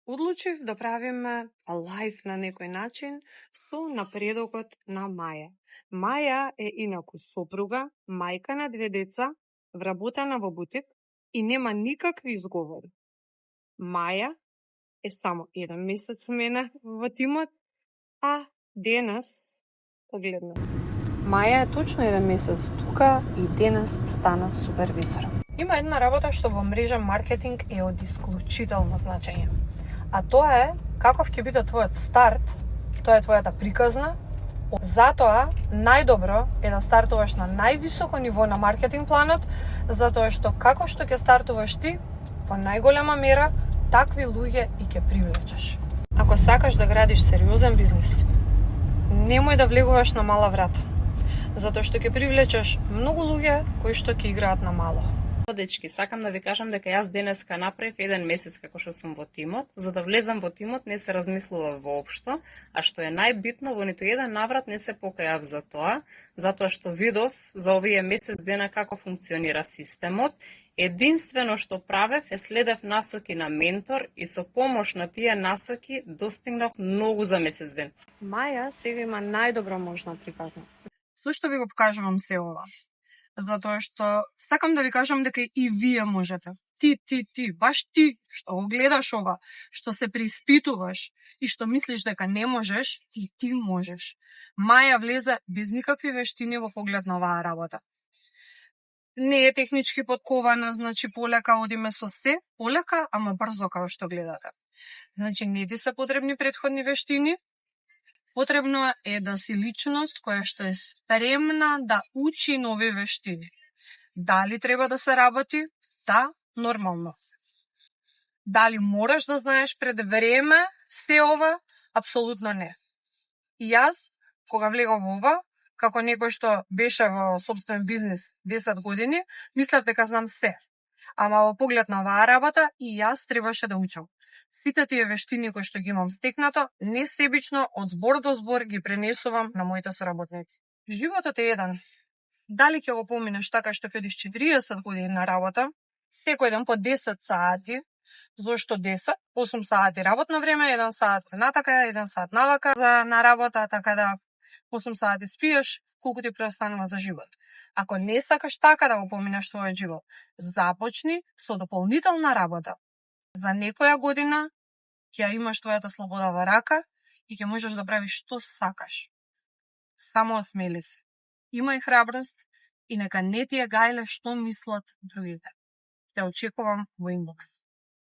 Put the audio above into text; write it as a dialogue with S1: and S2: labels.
S1: Одлучив да правиме лайф на некој начин со напредокот на Маја. Маја е инаку сопруга, мајка на 2 деца, вработена во бутик и нема никакви изговори. Маја е само 1 месец со мене во тимот, а денес, погледнете, Маја е точно 1 месец тука и денес стана супервизор. Има една работа што во мрежа маркетинг е од исклучително значење. А тоа е каков ќе биде твојот старт, тоа е твојата приказна. Затоа најдобро е да стартуваш на највисоко ниво на маркетинг планот, затоа што како што ќе стартуваш ти, во најголема мера такви луѓе и ќе привлечеш. Ако сакаш да градиш сериозен бизнис, немој да влегуваш на мала врата, затоа што ќе привлечеш многу луѓе кои што ќе играат на мало.
S2: Дечки, сакам да ви кажам дека јас денеска направив 1 месец како што сум во тимот. За да влезам во тимот не се размислува воопшто, а што е најбитно, во ниту еден наврат не се покајав за тоа, затоа што видов за овие месец дена како функционира системот. Единствено што правев е следев насоки на ментор и со помош на тие насоки достигнав многу за месец ден.
S1: Маја сега има најдобра можна приказна. Зошто ви го покажувам се ова? Затоа што сакам да ви кажам дека и вие можете. Ти, баш ти што го гледаш ова, што се преиспитуваш и што мислиш дека не можеш, и ти можеш. Маја влезе без никакви вештини во поглед на оваа работа. Не е технички подкована, значи полека одиме со се, полека, ама брзо како што гледате. Значи не ти се потребни претходни вештини, потребно е да си личност која што е спремна да учи нови вештини. Дали треба да се работи? Да, нормално. Дали мораш да знаеш пред време се ова? Апсолутно не. И јас, кога влегов во ова, како некој што беше во собствен бизнис 10 години, мислев дека знам се. Ама во поглед на оваа работа и јас требаше да учам. Сите тие вештини кои што ги имам стекнато, несебично од збор до збор ги пренесувам на моите соработници. Животот е еден. Дали ќе го поминеш така што ќе одиш 40 години на работа, секој ден по 10 сати, зошто 10? 8 сати работно време, 1 сат натака, 1 сат навака на работа, така да 8 сати спиеш, колку ти преостанува за живот. Ако не сакаш така да го поминеш својот живот, започни со дополнителна работа. За некоја година ќе имаш твојата слобода во рака и ќе можеш да правиш што сакаш. Само осмели се. Имај храброст и нека не ти е гајле што мислат другите. Те очекувам во инбокс.